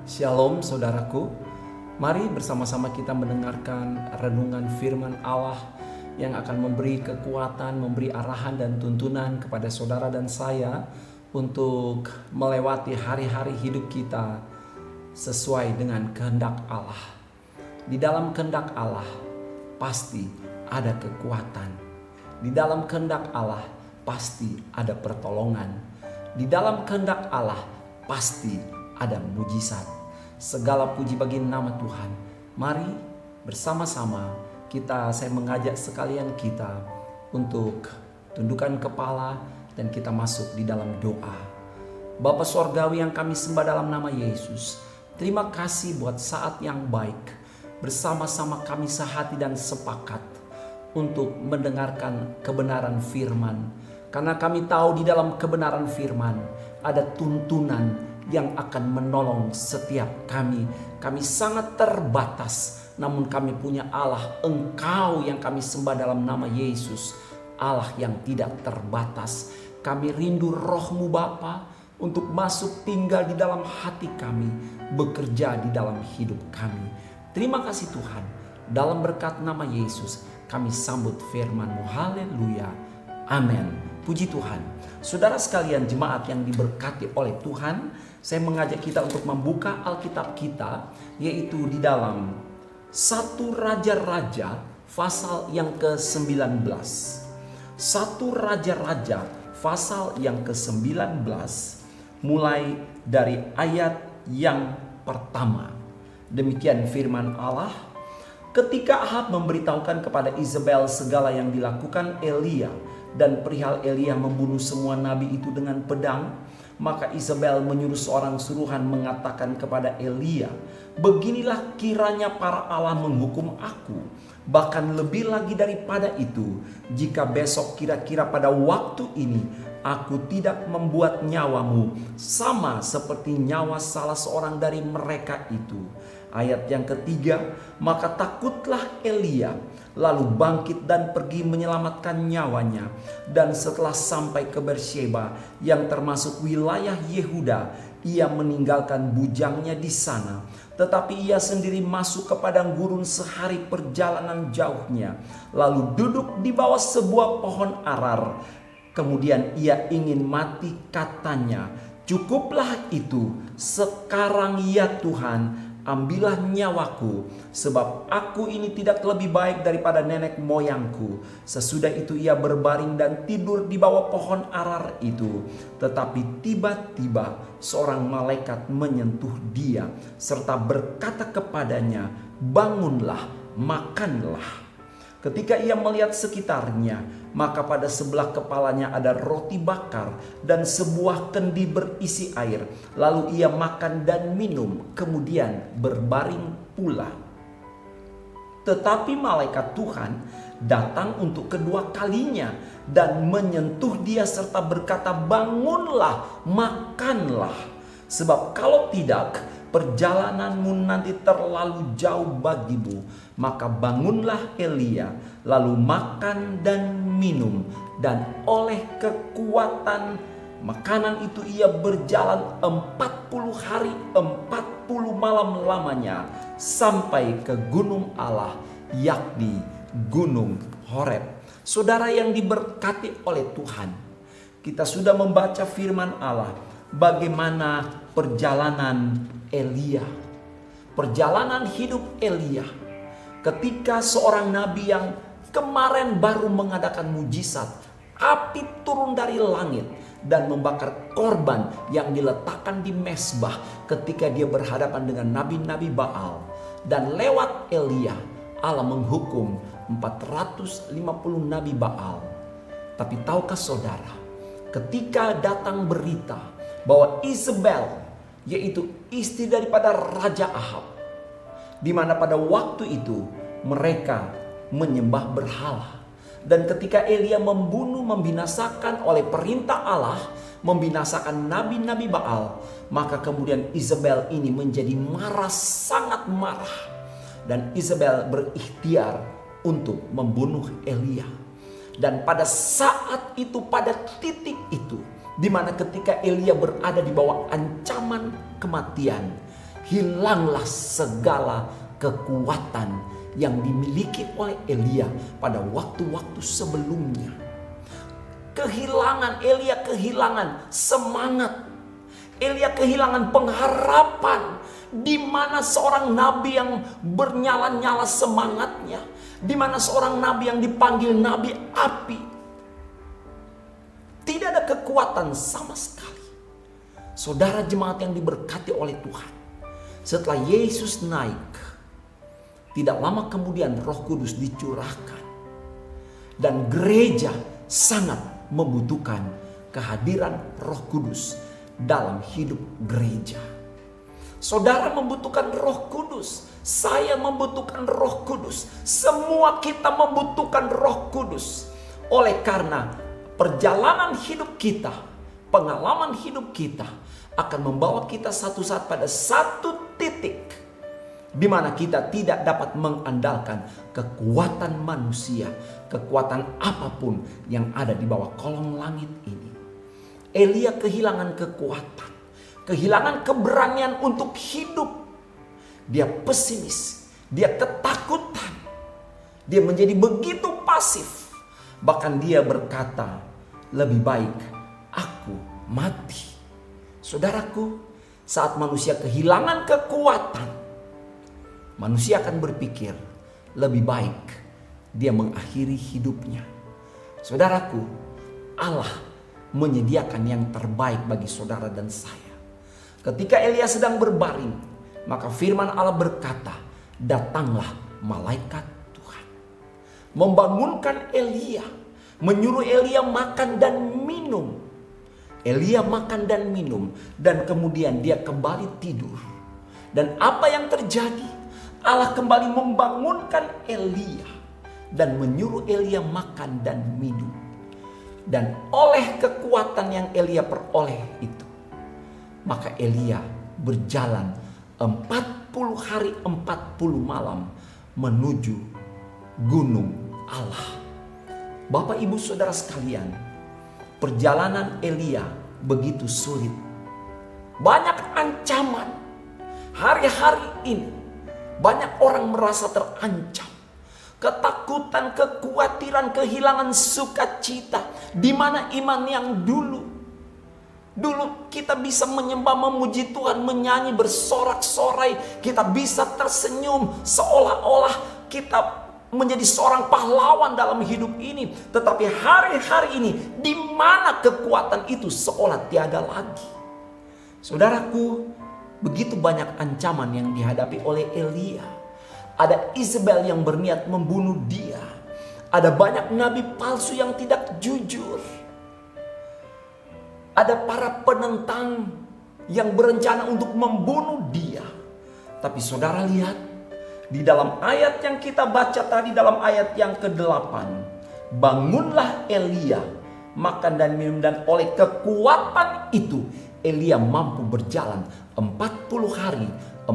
Shalom saudaraku, mari bersama-sama kita mendengarkan renungan firman Allah yang akan memberi kekuatan, memberi arahan dan tuntunan kepada saudara dan saya untuk melewati hari-hari hidup kita sesuai dengan kehendak Allah. Di dalam kehendak Allah pasti ada kekuatan. Di dalam kehendak Allah pasti ada pertolongan. Di dalam kehendak Allah pasti ada mujizat. Segala puji bagi nama Tuhan. Mari bersama-sama saya mengajak sekalian kita untuk tundukkan kepala dan kita masuk di dalam doa. Bapa Sorgawi yang kami sembah dalam nama Yesus, terima kasih buat saat yang baik. Bersama-sama kami sehati dan sepakat untuk mendengarkan kebenaran firman. Karena kami tahu di dalam kebenaran firman ada tuntunan yang akan menolong setiap kami. Kami sangat terbatas, namun kami punya Allah, Engkau yang kami sembah dalam nama Yesus, Allah yang tidak terbatas. Kami rindu Roh-Mu Bapa untuk masuk tinggal di dalam hati kami, bekerja di dalam hidup kami. Terima kasih Tuhan, dalam berkat nama Yesus kami sambut firman-Mu. Haleluya, amin. Puji Tuhan. Saudara sekalian jemaat yang diberkati oleh Tuhan, saya mengajak kita untuk membuka Alkitab kita, yaitu di dalam 1 Raja-Raja pasal yang ke-19. 1 Raja-Raja pasal yang ke-19 mulai dari ayat yang pertama. Demikian firman Allah. Ketika Ahab memberitahukan kepada Izebel segala yang dilakukan Elia dan perihal Elia membunuh semua nabi itu dengan pedang, maka Izebel menyuruh seorang suruhan mengatakan kepada Elia, beginilah kiranya para Allah menghukum aku, bahkan lebih lagi daripada itu, jika besok kira-kira pada waktu ini aku tidak membuat nyawamu sama seperti nyawa salah seorang dari mereka itu. Ayat yang ketiga, maka takutlah Elia, lalu bangkit dan pergi menyelamatkan nyawanya. Dan setelah sampai ke Beersheba yang termasuk wilayah Yehuda, ia meninggalkan bujangnya di sana. Tetapi ia sendiri masuk ke padang gurun sehari perjalanan jauhnya, lalu duduk di bawah sebuah pohon arar. Kemudian ia ingin mati, katanya, cukuplah itu, sekarang ya Tuhan, ambillah nyawaku, sebab aku ini tidak lebih baik daripada nenek moyangku. Sesudah itu ia berbaring dan tidur di bawah pohon arar itu. Tetapi tiba-tiba seorang malaikat menyentuh dia, serta berkata kepadanya, bangunlah, makanlah. Ketika ia melihat sekitarnya, maka pada sebelah kepalanya ada roti bakar dan sebuah kendi berisi air. Lalu ia makan dan minum, kemudian berbaring pula. Tetapi malaikat Tuhan datang untuk kedua kalinya dan menyentuh dia serta berkata, bangunlah, makanlah. Sebab kalau tidak, perjalananmu nanti terlalu jauh bagimu. Maka bangunlah Elia, lalu makan dan minum, dan oleh kekuatan makanan itu ia berjalan 40 hari 40 malam lamanya sampai ke gunung Allah, yakni gunung Horeb. Saudara yang diberkati oleh Tuhan, kita sudah membaca firman Allah, bagaimana perjalanan Elia, perjalanan hidup Elia. Ketika seorang nabi yang kemarin baru mengadakan mujizat, api turun dari langit dan membakar korban yang diletakkan di mezbah ketika dia berhadapan dengan nabi-nabi Baal. Dan lewat Elia, Allah menghukum 450 nabi Baal. Tapi tahukah saudara, ketika datang berita bahwa Izebel, yaitu istri daripada Raja Ahab, di mana pada waktu itu mereka menyembah berhala. Dan ketika Elia membinasakan oleh perintah Allah, membinasakan nabi-nabi Baal, maka kemudian Izebel ini menjadi marah, sangat marah. Dan Izebel berikhtiar untuk membunuh Elia. Dan pada saat itu, pada titik itu, di mana ketika Elia berada di bawah ancaman kematian, hilanglah segala kekuatan yang dimiliki oleh Elia pada waktu-waktu sebelumnya. Elia kehilangan semangat. Elia kehilangan pengharapan. Di mana seorang nabi yang bernyala-nyala semangatnya, di mana seorang nabi yang dipanggil nabi api, tidak ada kekuatan sama sekali. Saudara jemaat yang diberkati oleh Tuhan, setelah Yesus naik, tidak lama kemudian Roh Kudus dicurahkan, dan gereja sangat membutuhkan kehadiran Roh Kudus dalam hidup gereja. Saudara membutuhkan Roh Kudus, saya membutuhkan Roh Kudus, semua kita membutuhkan Roh Kudus. Oleh karena perjalanan hidup kita, pengalaman hidup kita akan membawa kita satu saat pada satu titik di mana kita tidak dapat mengandalkan kekuatan manusia, kekuatan apapun yang ada di bawah kolong langit ini. Elia kehilangan kekuatan, kehilangan keberanian untuk hidup. Dia pesimis, dia ketakutan, dia menjadi begitu pasif. Bahkan dia berkata, lebih baik aku mati. Saudaraku, saat manusia kehilangan kekuatan, manusia akan berpikir lebih baik dia mengakhiri hidupnya. Saudaraku, Allah menyediakan yang terbaik bagi saudara dan saya. Ketika Elia sedang berbaring, maka firman Allah berkata, datanglah malaikat Tuhan, membangunkan Elia, menyuruh Elia makan dan minum. Elia makan dan minum, dan kemudian dia kembali tidur. Dan apa yang terjadi? Allah kembali membangunkan Elia dan menyuruh Elia makan dan minum. Dan oleh kekuatan yang Elia peroleh itu, maka Elia berjalan 40 hari 40 malam menuju gunung Allah. Bapak ibu saudara sekalian, perjalanan Elia begitu sulit. Banyak ancaman. Hari-hari ini banyak orang merasa terancam. Ketakutan, kekhawatiran, kehilangan sukacita. Di mana iman yang dulu kita bisa menyembah, memuji Tuhan, menyanyi, bersorak-sorai. Kita bisa tersenyum seolah-olah kita menjadi seorang pahlawan dalam hidup ini. Tetapi hari-hari ini, di mana kekuatan itu seolah tiada lagi. Saudaraku, begitu banyak ancaman yang dihadapi oleh Elia. Ada Isabel yang berniat membunuh dia. Ada banyak nabi palsu yang tidak jujur. Ada para penentang yang berencana untuk membunuh dia. Tapi saudara lihat, di dalam ayat yang kita baca tadi, dalam ayat yang ke-8. Bangunlah Elia, makan dan minum, dan oleh kekuatan itu Elia mampu berjalan 40 hari, 40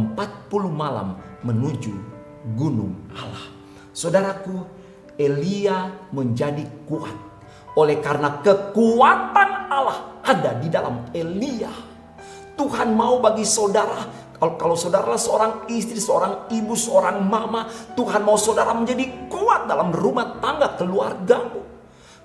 malam menuju gunung Allah. Saudaraku, Elia menjadi kuat oleh karena kekuatan Allah ada di dalam Elia. Tuhan mau bagi saudara, kalau saudara seorang istri, seorang ibu, seorang mama, Tuhan mau saudara menjadi kuat dalam rumah tangga keluargamu.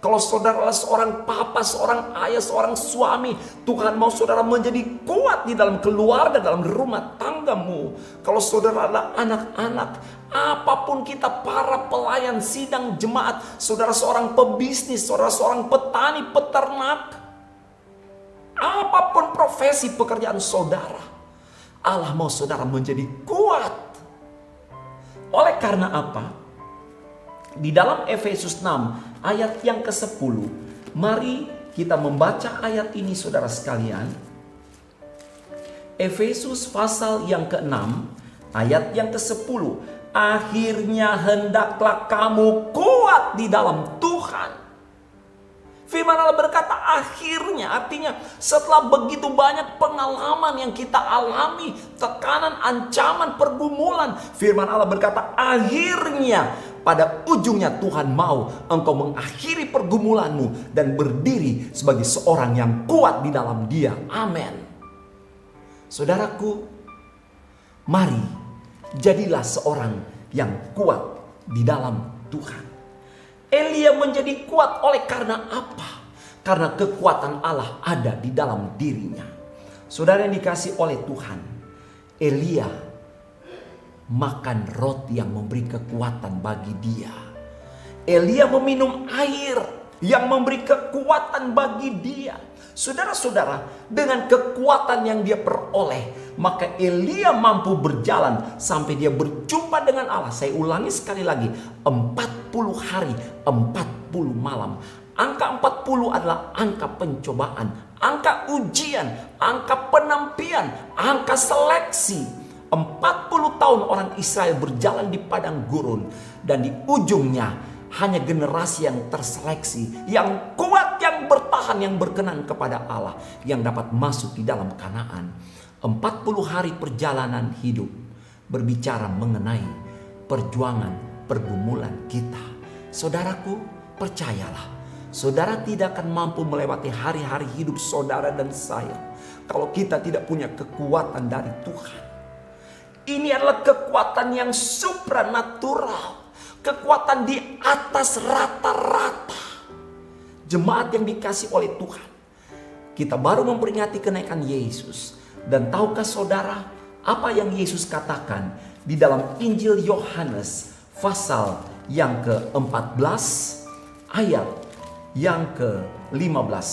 Kalau saudara seorang papa, seorang ayah, seorang suami, Tuhan mau saudara menjadi kuat di dalam keluarga, dalam rumah tanggamu. Kalau saudara adalah anak-anak, apapun kita, para pelayan sidang jemaat, saudara seorang pebisnis, saudara seorang petani, peternak, apapun profesi pekerjaan saudara, Allah mau saudara menjadi kuat. Oleh karena apa? Di dalam Efesus 6 ayat yang ke-10, mari kita membaca ayat ini saudara sekalian. Efesus pasal yang ke-6 ayat yang ke-10. Akhirnya hendaklah kamu kuat di dalam Tuhan. Firman Allah berkata akhirnya, artinya setelah begitu banyak pengalaman yang kita alami, tekanan, ancaman, pergumulan, firman Allah berkata akhirnya pada ujungnya Tuhan mau engkau mengakhiri pergumulanmu dan berdiri sebagai seorang yang kuat di dalam Dia. Amin. Saudaraku, Mari, jadilah seorang yang kuat di dalam Tuhan. Elia menjadi kuat oleh karena apa? Karena kekuatan Allah ada di dalam dirinya. Saudara yang dikasih oleh Tuhan, Elia makan roti yang memberi kekuatan bagi dia. Elia meminum air yang memberi kekuatan bagi dia. Saudara-saudara, dengan kekuatan yang dia peroleh, maka Elia mampu berjalan sampai dia berjumpa dengan Allah. Saya ulangi sekali lagi, 40 hari, 40 malam. Angka 40 adalah angka pencobaan, angka ujian, angka penampian, angka seleksi. 40 tahun orang Israel berjalan di padang gurun, dan di ujungnya hanya generasi yang terseleksi, yang kuat, yang bertahan, yang berkenan kepada Allah, yang dapat masuk di dalam Kanaan. 40 hari perjalanan hidup berbicara mengenai perjuangan, pergumulan kita. Saudaraku, percayalah, saudara tidak akan mampu melewati hari-hari hidup saudara dan saya kalau kita tidak punya kekuatan dari Tuhan. Ini adalah kekuatan yang supranatural, kekuatan di atas rata-rata. Jemaat yang dikasih oleh Tuhan, kita baru memperingati kenaikan Yesus. Dan tahukah saudara apa yang Yesus katakan di dalam Injil Yohanes pasal yang ke-14 ayat yang ke-15,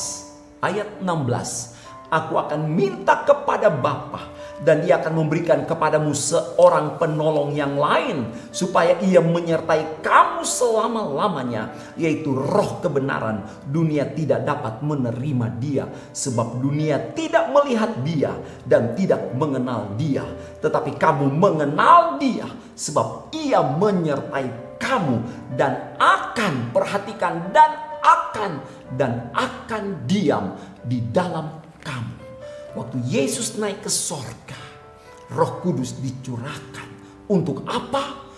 ayat 16. Aku akan minta kepada Bapa, dan Dia akan memberikan kepadamu seorang penolong yang lain, supaya Ia menyertai kamu selama-lamanya, yaitu Roh kebenaran. Dunia tidak dapat menerima Dia, sebab dunia tidak melihat Dia dan tidak mengenal Dia. Tetapi kamu mengenal Dia, sebab Ia menyertai kamu dan akan, perhatikan, dan akan diam di dalam kamu. Waktu Yesus naik ke sorga, Roh Kudus dicurahkan. Untuk apa?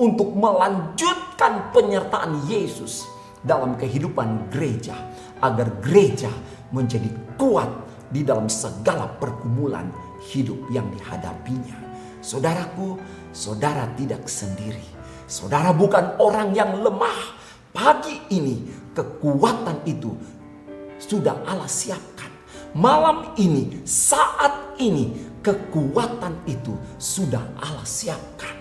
Untuk melanjutkan penyertaan Yesus dalam kehidupan gereja, agar gereja menjadi kuat di dalam segala pergumulan hidup yang dihadapinya. Saudaraku, saudara tidak sendiri. Saudara bukan orang yang lemah. Pagi ini kekuatan itu sudah Allah siapkan. Malam ini, saat ini, kekuatan itu sudah Allah siapkan.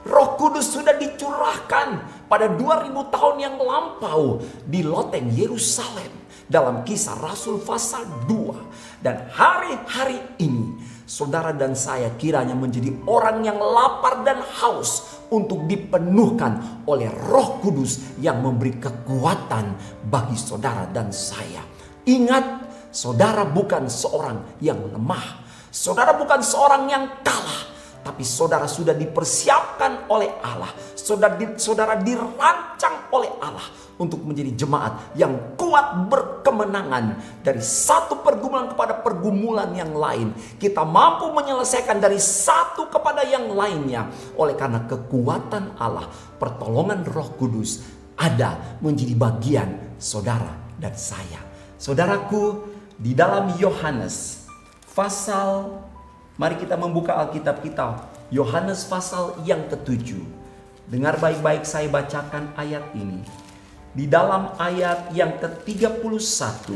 Roh Kudus sudah dicurahkan pada 2000 tahun yang lampau di loteng Yerusalem dalam Kisah Rasul pasal 2. Dan hari-hari ini, saudara dan saya kiranya menjadi orang yang lapar dan haus untuk dipenuhkan oleh Roh Kudus yang memberi kekuatan bagi saudara dan saya. Ingat, saudara bukan seorang yang lemah. Saudara bukan seorang yang kalah. Tapi saudara sudah dipersiapkan oleh Allah. Saudara dirancang oleh Allah untuk menjadi jemaat yang kuat berkemenangan. Dari satu pergumulan kepada pergumulan yang lain, kita mampu menyelesaikan dari satu kepada yang lainnya. Oleh karena kekuatan Allah, pertolongan Roh Kudus ada menjadi bagian saudara dan saya. Saudaraku, di dalam Yohanes pasal, mari kita membuka Alkitab kita, Yohanes pasal yang ke-7. Dengar baik-baik, saya bacakan ayat ini. Di dalam ayat yang ke-31,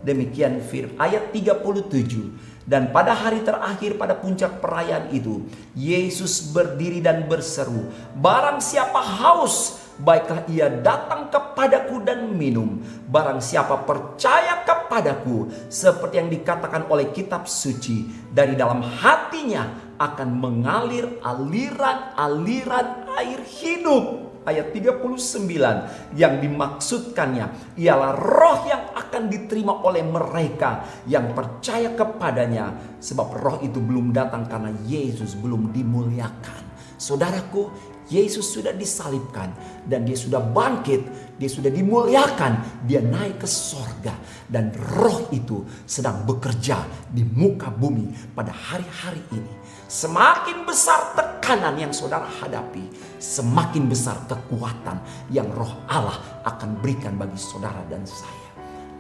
demikian ayat 37. Dan pada hari terakhir, pada puncak perayaan itu, Yesus berdiri dan berseru, "Barang siapa haus, baiklah ia datang kepadaku dan minum. Barang siapa percaya kepadaku, seperti yang dikatakan oleh kitab suci, dari dalam hatinya akan mengalir aliran-aliran air hidup." Ayat 39 yang dimaksudkannya ialah roh yang akan diterima oleh mereka yang percaya kepadanya. Sebab roh itu belum datang karena Yesus belum dimuliakan. Saudaraku, Yesus sudah disalibkan dan dia sudah bangkit, dia sudah dimuliakan, dia naik ke sorga, dan roh itu sedang bekerja di muka bumi pada hari-hari ini. Semakin besar tekanan yang saudara hadapi, semakin besar kekuatan yang roh Allah akan berikan bagi saudara dan saya.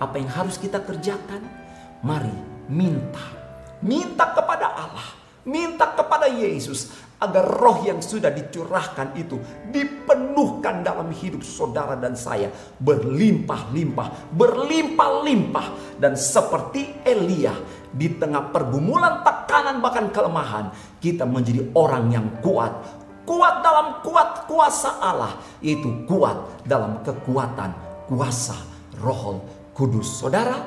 Apa yang harus kita kerjakan? Mari minta kepada Allah Minta kepada Yesus agar roh yang sudah dicurahkan itu dipenuhkan dalam hidup saudara dan saya. Berlimpah-limpah, berlimpah-limpah. Dan seperti Elia, di tengah pergumulan, tekanan, bahkan kelemahan, kita menjadi orang yang kuat. Kuat dalam kuasa Allah, yaitu kuat dalam kekuatan kuasa Roh Kudus. Saudara,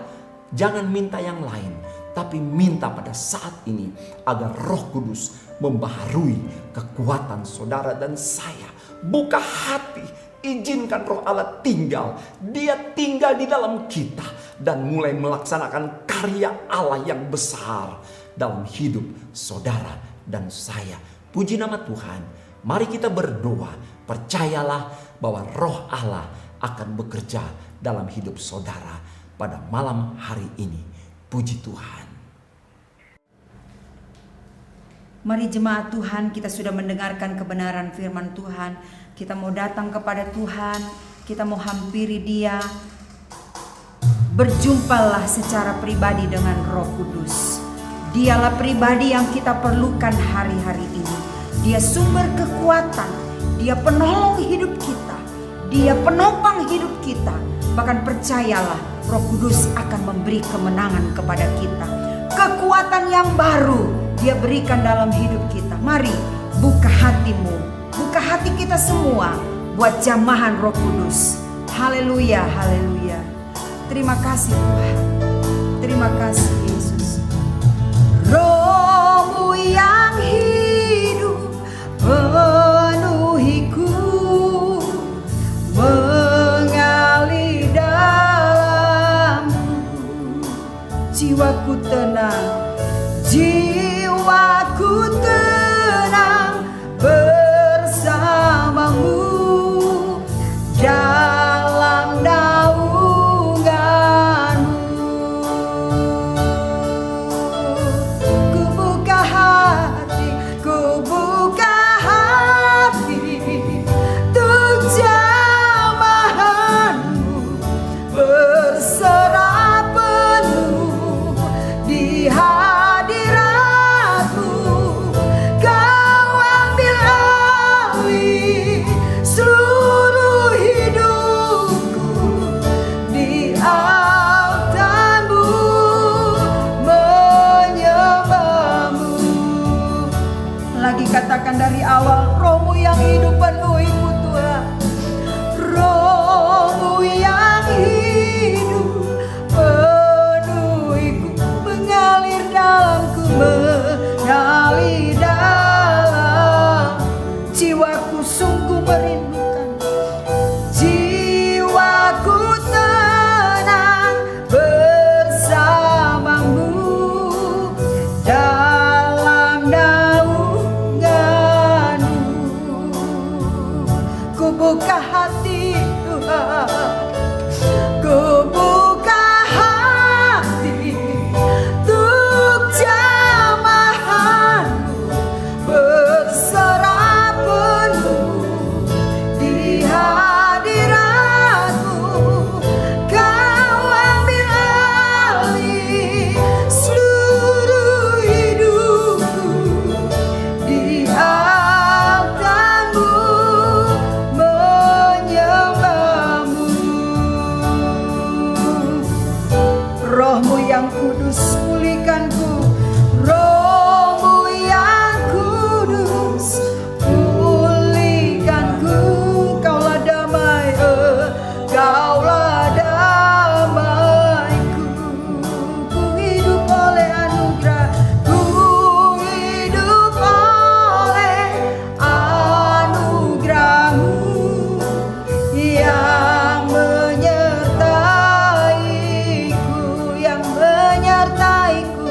jangan minta yang lain, tapi minta pada saat ini agar Roh Kudus membaharui kekuatan saudara dan saya. Buka hati, izinkan Roh Allah tinggal. Dia tinggal di dalam kita dan mulai melaksanakan karya Allah yang besar dalam hidup saudara dan saya. Puji nama Tuhan. Mari kita berdoa. Percayalah bahwa Roh Allah akan bekerja dalam hidup saudara pada malam hari ini. Puji Tuhan. Mari jemaat Tuhan, kita sudah mendengarkan kebenaran firman Tuhan. Kita mau datang kepada Tuhan, kita mau hampiri Dia. Berjumpalah secara pribadi dengan Roh Kudus. Dialah pribadi yang kita perlukan hari-hari ini. Dia sumber kekuatan, Dia penolong hidup kita, Dia penopang hidup kita. Bahkan percayalah, Roh Kudus akan memberi kemenangan kepada kita. Kekuatan yang baru Dia berikan dalam hidup kita. Mari buka hatimu, buka hati kita semua buat jamahan Roh Kudus. Haleluya, haleluya. Terima kasih Tuhan. Terima kasih Yesus. Roh-Mu yang hidup penuhiku, mengalir dalamku. Jiwaku tenang, jiwaku tenang bersamamu dalam naunganmu. Ku buka hati, ku buka hati untuk jamahanmu, berserah penuh di hadiratmu. Kau ambil alih seluruh hidupku, di altarmu menyembahmu. Lagi katakan dari awal, Roh-Mu yang hidup penuhiku Tuhan. Roh-Mu yang hidup penuhiku, mengalir dalamku, mengalir dalam jiwaku. Sungguh merindukan, jiwaku tenang bersamamu dalam naunganmu. Ku buka hati Tuhan, ku buka hati untuk jamahanmu, berserah penuh di hadiratmu. Kau ambil alih seluruh hidupku, di altarmu menyembahmu. Roh-Mu yang kudus pulihkanku, Roh-Mu yang kudus pulihkanku. Kaulah damai, Kaulah damaiku. Ku hidup oleh anugerah, ku hidup oleh anugerah-Mu yang menyertaiku, yang menyertaiku.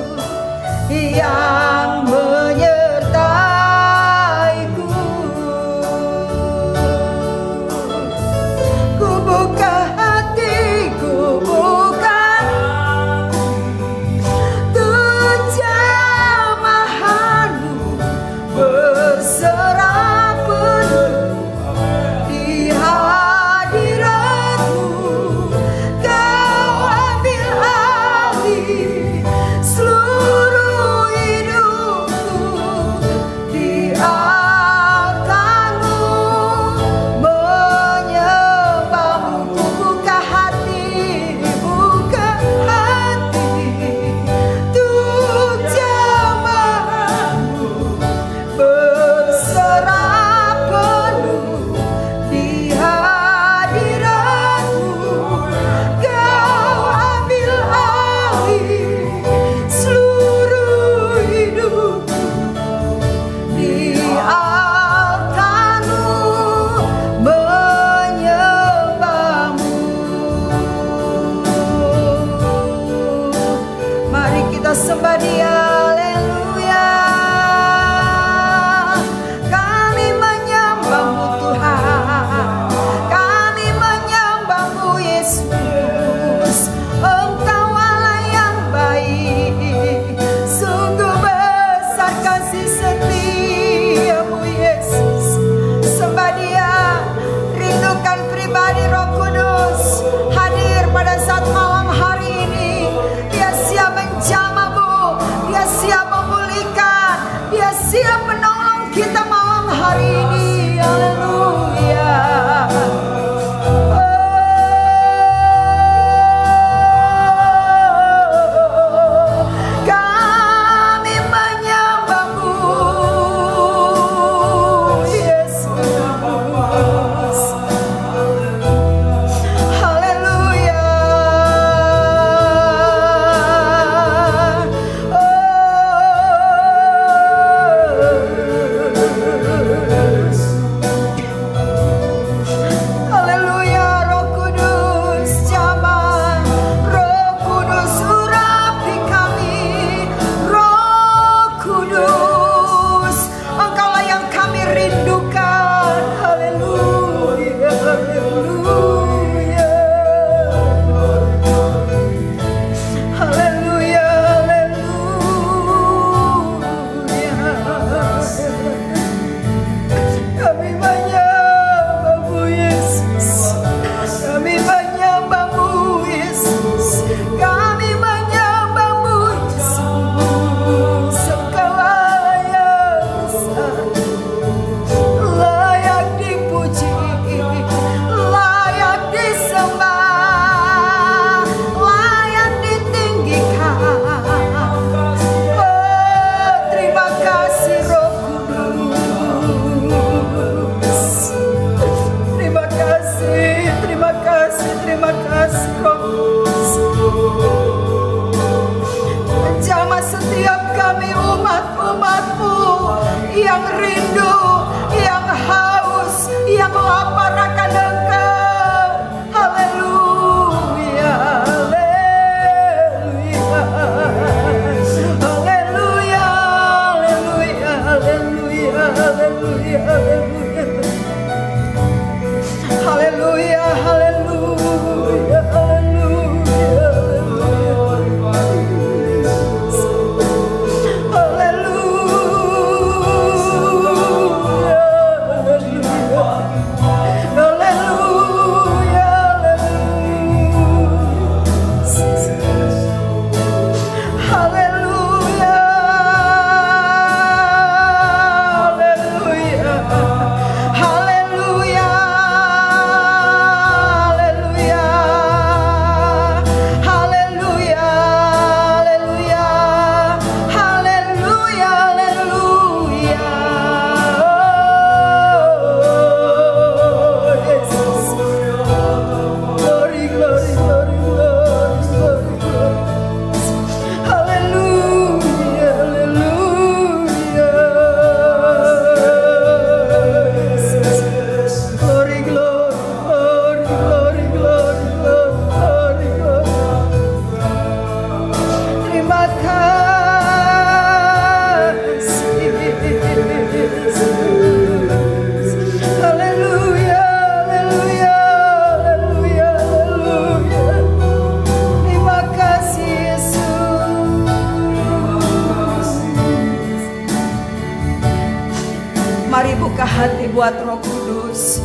buat Roh Kudus.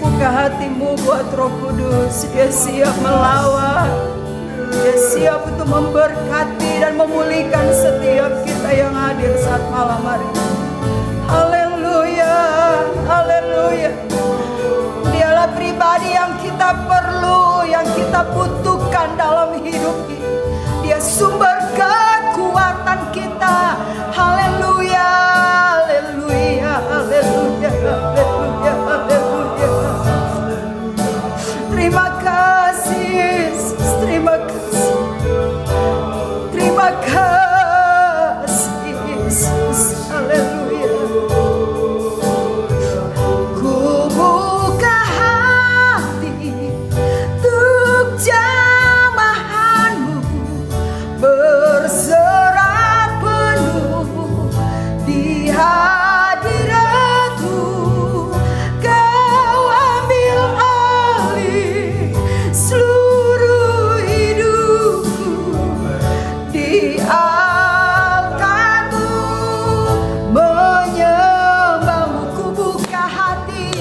Buka hatimu buat Roh Kudus. Dia siap melawan. Dia siap untuk memberkati dan memulihkan setiap kita yang hadir saat malam hari ini. Haleluya, haleluya. Dialah pribadi yang kita perlu, yang kita butuhkan dalam hidup ini. Dia sumber kekuatan kita. Haleluya, haleluya, haleluya, haleluya, haleluya. Terima kasih Yesus, terima kasih. Terima kasih Yesus, haleluya. Ku buka hati untuk jamahanmu, berserah penuh di hadiratmu. Kau ambil alih seluruh hidupku, di altarmu menyembahmu. Ku buka hati,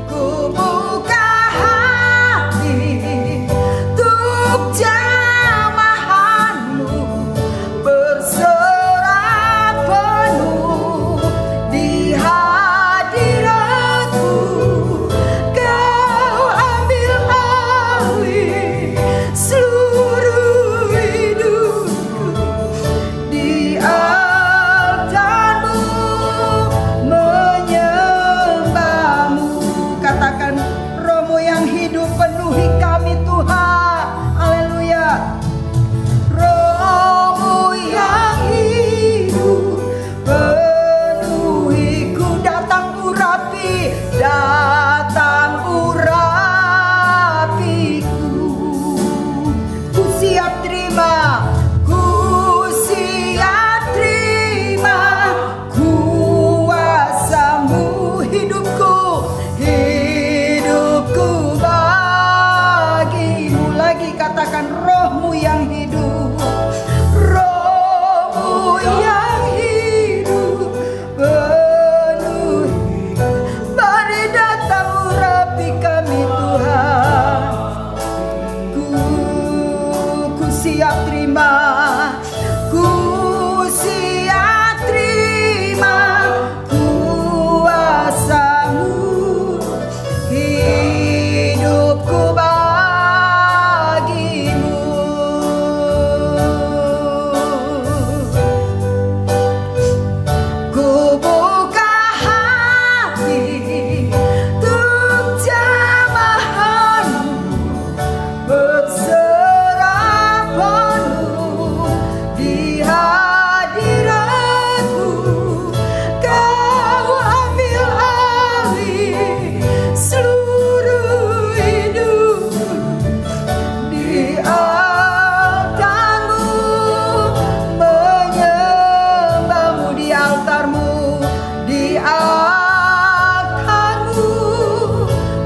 ku buka hati untuk jamahanmu, berserah penuh di hadiratmu. Kau ambil alih seluruh hidupku, di altarmu menyembahmu. Katakan, Roh-Mu yang hidup penuhi kami Tuhan. Haleluya. Roh-Mu yang hidup penuhiku. Datang urapi, datang urapiku. Ku siap terima, ku siap terima kuasa-Mu. Hidupku, hidupku bagimu. Lagi katakan, Roh-Mu yang hidup, Roh-Mu yang hidup penuhi. Mari datang urapi kami Tuhan. Ku siap terima, ku siap terima kuasa-Mu. Hidupku bagimu. Ku buka hati untuk jamahanmu, berserah penuh di hadiratmu. Kau ambil alih seluruh hidupku, di altarmu menyembahmu. Di altarmu, di altarmu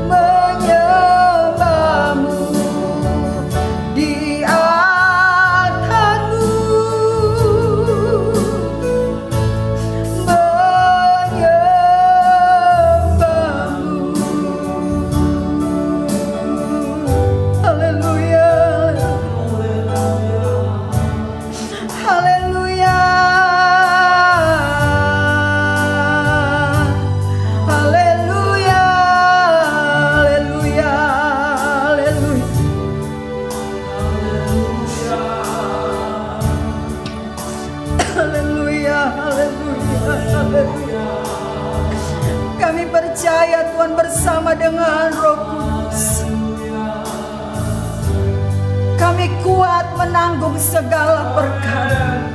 menyembahmu. Di altarmu menyembahmu. Haleluya, haleluya, haleluya, haleluya, haleluya. Haleluya, haleluya, haleluya. Kami percaya Tuhan bersama dengan Roh Kudus. Kami kuat menanggung segala perkara.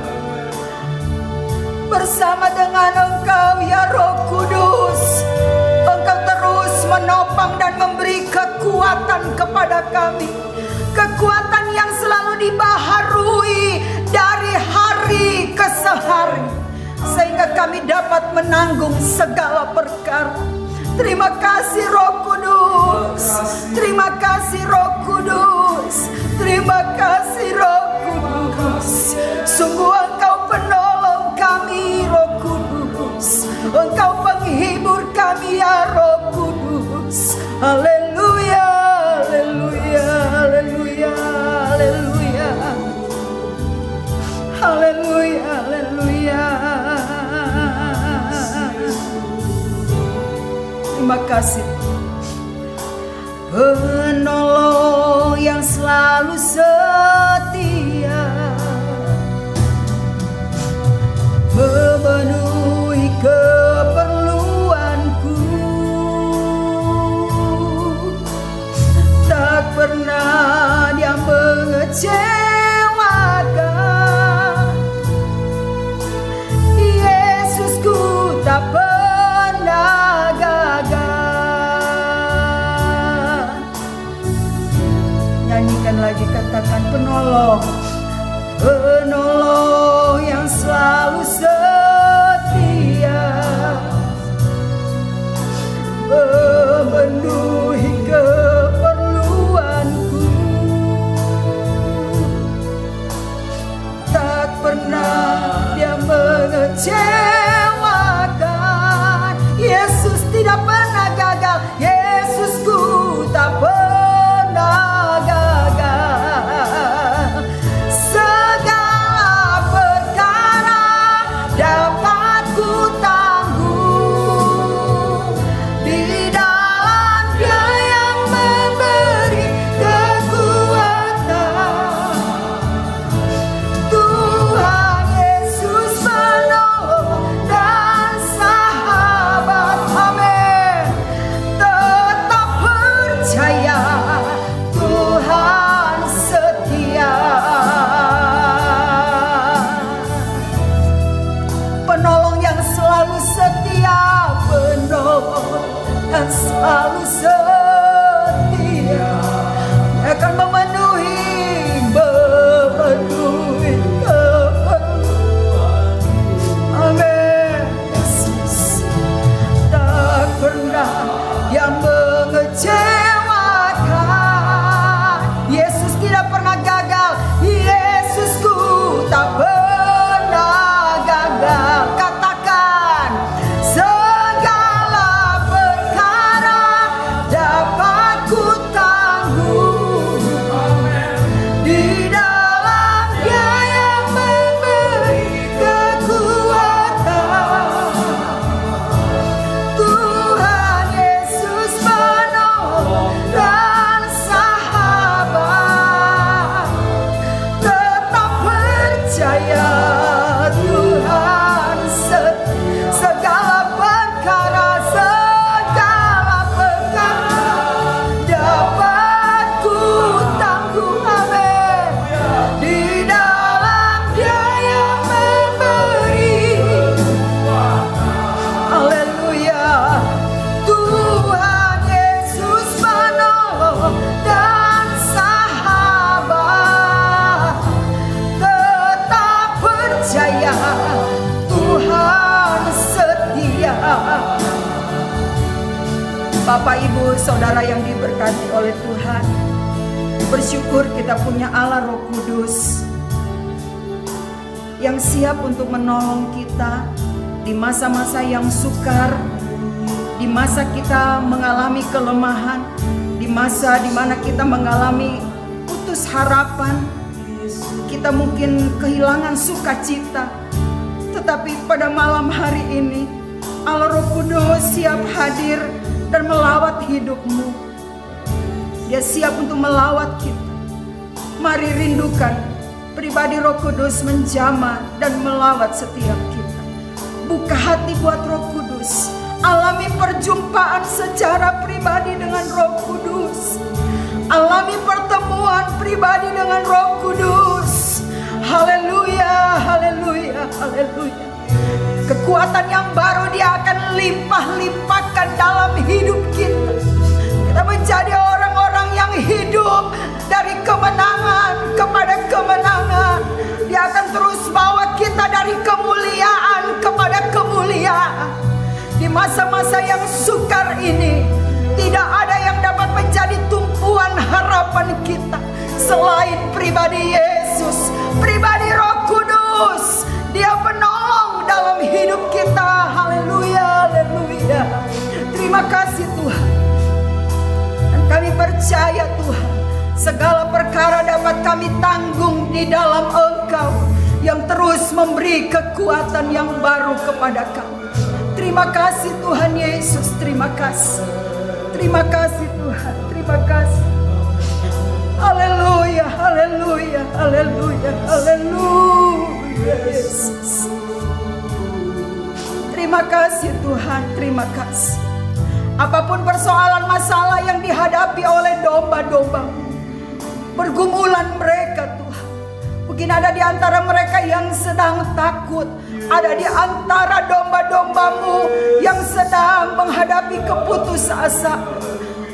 Bersama dengan Engkau ya Roh Kudus, Engkau terus menopang dan memberi kekuatan kepada kami. Kekuatan yang selalu dibaharui dari hari ke sehari, sehingga kami dapat menanggung segala perkara. Terima kasih Roh Kudus. Terima kasih Roh Kudus. Terima kasih Roh Kudus. Sungguh Engkau penolong kami Roh Kudus. Engkau penghibur Terima kasih, penolong yang selalu setia, memenuhi keperluanku, tak pernah dia mengecewakan. Yesusku tak pernah gagal. Nyanyikan lagi, katakan penolong, penolong yang selalu setia, memenuhi keperluanku, tak pernah dia mengecewakan. Yesus tidak pernah gagal, Yesusku tak pernah gagal. Segala perkara dapat ku tanggung di dalam Dia yang memberi kekuatan. Tuhan Yesus penolong dan sahabat, amin. Tetap percaya, Tuhan setia. Penolong yang selalu setia, penolong yang selalu setia, akan memenuhi keperluan. Amin. Yesus tak pernah yang mengecewakan. Yesus tidak pernah gagal, Yesusku tak pernah gagal. Katakan, segala perkara dapat ku tanggung di dalam Dia yang memberi kekuatan. Tuhan Yesus penolong dan sahabat, tetap percaya, Tuhan setia. Segala perkara dapat ku tanggung, amin. Di dalam Dia yang memberi, haleluya. Tuhan Yesus penolong dan sahabat, tetap percaya, Tuhan setia. Bapak, Ibu, Saudara yang diberkati oleh Tuhan, bersyukur kita punya Allah Roh Kudus yang siap untuk menolong kita di masa-masa yang sukar, di masa kita mengalami kelemahan, di masa di mana kita mengalami putus harapan, kita mungkin kehilangan sukacita. Tetapi pada malam hari ini Allah Roh Kudus siap hadir dan melawat hidupmu. Dia siap untuk melawat kita. Mari rindukan pribadi Roh Kudus menjamah dan melawat setiap kita. Buka hati buat Roh Kudus. Alami perjumpaan secara pribadi dengan Roh Kudus. Alami pertemuan pribadi dengan Roh Kudus. Haleluya, haleluya, haleluya. Kekuatan yang baru Dia akan limpah-limpahkan dalam hidup kita. Kita menjadi orang-orang yang hidup dari kemenangan kepada kemenangan. Dia akan terus bawa kita dari kemuliaan kepada kemuliaan. Di masa-masa yang sukar ini, tidak ada yang dapat menjadi tumpuan harapan kita selain pribadi Yesus, pribadi Roh Kudus. Dia penolong dalam hidup kita. Haleluya, haleluya. Terima kasih Tuhan. Dan kami percaya Tuhan, segala perkara dapat kami tanggung di dalam Engkau yang terus memberi kekuatan yang baru kepada kami. Terima kasih Tuhan Yesus, terima kasih. Terima kasih Tuhan, terima kasih. Haleluya, haleluya, haleluya, haleluya Yesus. Terima kasih Tuhan, terima kasih. Apapun persoalan masalah yang dihadapi oleh domba-domba, pergumulan mereka Tuhan. Mungkin ada di antara mereka yang sedang takut. Ada di antara domba-dombamu yang sedang menghadapi keputusasaan.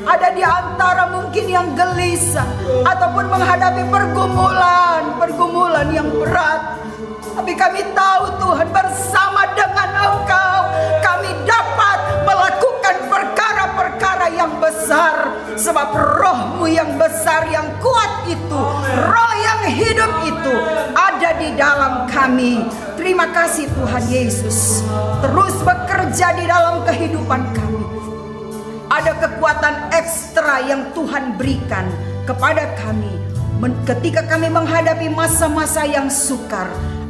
Ada di antara mungkin yang gelisah ataupun menghadapi pergumulan yang berat. Tapi kami tahu Tuhan, bersama dengan Engkau kami dapat melakukan perkara-perkara yang besar. Sebab roh-Mu yang besar, yang kuat itu, roh yang hidup itu ada di dalam kami. Terima kasih Tuhan Yesus. Terus bekerja di dalam kehidupan kami. Ada kekuatan ekstra yang Tuhan berikan kepada kami. Ketika kami menghadapi masa-masa yang sukar,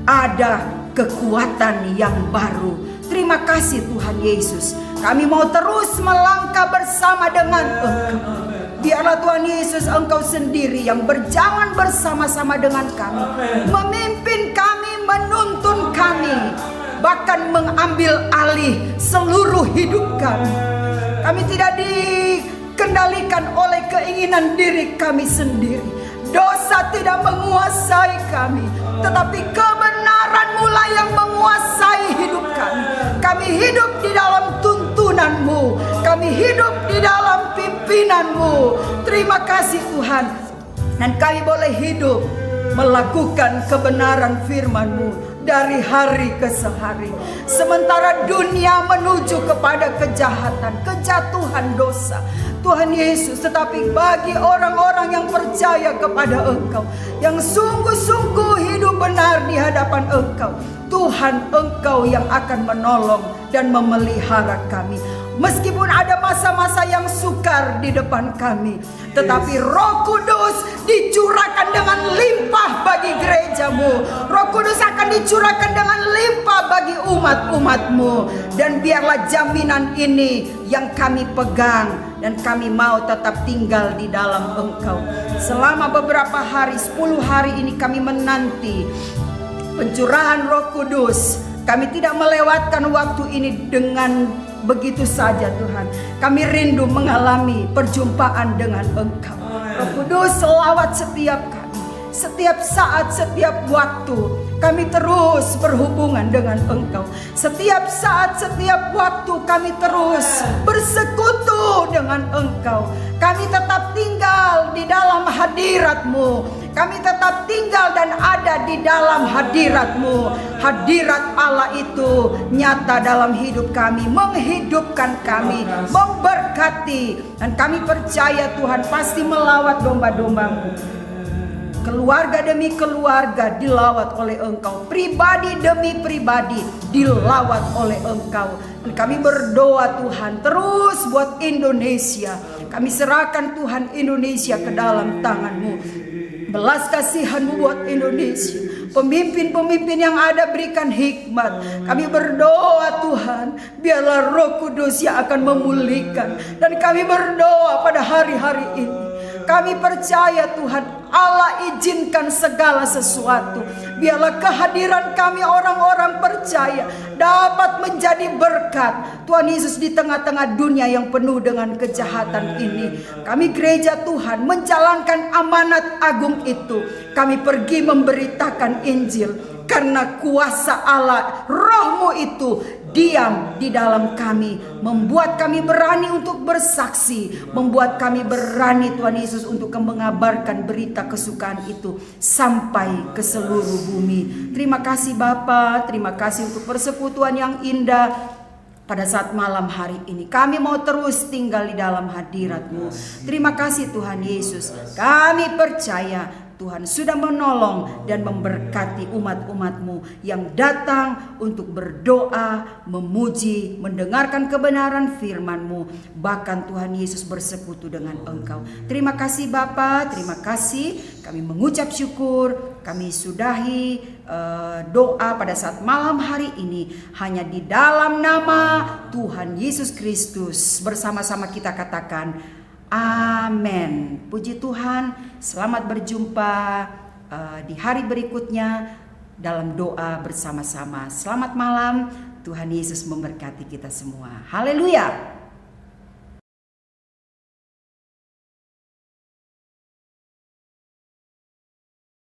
ada kekuatan yang baru. Terima kasih Tuhan Yesus. Kami mau terus melangkah bersama dengan Engkau. Biarlah Tuhan Yesus, Engkau sendiri yang berjalan bersama-sama dengan kami, memimpin kami, menuntun kami, bahkan mengambil alih seluruh hidup kami. Kami tidak dikendalikan oleh keinginan diri kami sendiri. Dosa tidak menguasai kami, tetapi kebenaran-Mu lah yang menguasai hidup kami. Kami hidup di dalam tuntunan-Mu, kami hidup di dalam pimpinan-Mu. Terima kasih Tuhan. Dan kami boleh hidup melakukan kebenaran firman-Mu dari hari ke hari. Sementara dunia menuju kepada kejahatan, kejatuhan, dosa, Tuhan Yesus, tetapi bagi orang-orang yang percaya kepada Engkau, yang sungguh-sungguh hidup benar di hadapan Engkau, Tuhan, Engkau yang akan menolong dan memelihara kami. Meskipun ada masa-masa yang sukar di depan kami, tetapi Roh Kudus dicurahkan dengan limpah bagi gereja-Mu. Roh Kudus akan dicurahkan dengan limpah bagi umat-umat-Mu. Dan biarlah jaminan ini yang kami pegang, dan kami mau tetap tinggal di dalam Engkau. Selama beberapa hari, 10 hari ini kami menanti pencurahan Roh Kudus. Kami tidak melewatkan waktu ini dengan begitu saja Tuhan. Kami rindu mengalami perjumpaan dengan Engkau. Roh Kudus, selawat setiap kami, setiap saat, setiap waktu. Kami terus berhubungan dengan Engkau. Setiap saat, setiap waktu kami terus bersekutu dengan Engkau. Kami tetap tinggal di dalam hadirat-Mu. Kami tetap tinggal dan ada di dalam hadirat-Mu. Hadirat Allah itu nyata dalam hidup kami, menghidupkan kami, memberkati. Dan kami percaya Tuhan pasti melawat domba-domba-Mu. Keluarga demi keluarga dilawat oleh Engkau. Pribadi demi pribadi dilawat oleh Engkau. Dan kami berdoa Tuhan terus buat Indonesia. Kami serahkan Tuhan Indonesia ke dalam tangan-Mu. Belas kasihan-Mu buat Indonesia. Pemimpin-pemimpin yang ada berikan hikmat. Kami berdoa Tuhan, biarlah Roh Kudus yang akan memulihkan. Dan kami berdoa pada hari-hari ini, kami percaya Tuhan, Allah izinkan segala sesuatu. Biarlah kehadiran kami orang-orang percaya dapat menjadi berkat Tuhan Yesus di tengah-tengah dunia yang penuh dengan kejahatan ini. Kami gereja Tuhan menjalankan amanat agung itu. Kami pergi memberitakan Injil karena kuasa Allah, Roh-Mu itu diam di dalam kami, membuat kami berani untuk bersaksi, membuat kami berani Tuhan Yesus untuk mengabarkan berita kesukaan itu sampai ke seluruh bumi. Terima kasih Bapa, terima kasih untuk persekutuan yang indah pada saat malam hari ini. Kami mau terus tinggal di dalam hadirat-Mu. Terima kasih Tuhan Yesus. Kami percaya Tuhan sudah menolong dan memberkati umat-umat-Mu yang datang untuk berdoa, memuji, mendengarkan kebenaran firman-Mu. Bahkan Tuhan Yesus bersekutu dengan Engkau. Terima kasih Bapa, terima kasih. Kami mengucap syukur. Kami sudahi doa pada saat malam hari ini hanya di dalam nama Tuhan Yesus Kristus. Bersama-sama kita katakan amin. Puji Tuhan. Selamat berjumpa di hari berikutnya dalam doa bersama-sama. Selamat malam. Tuhan Yesus memberkati kita semua. Haleluya.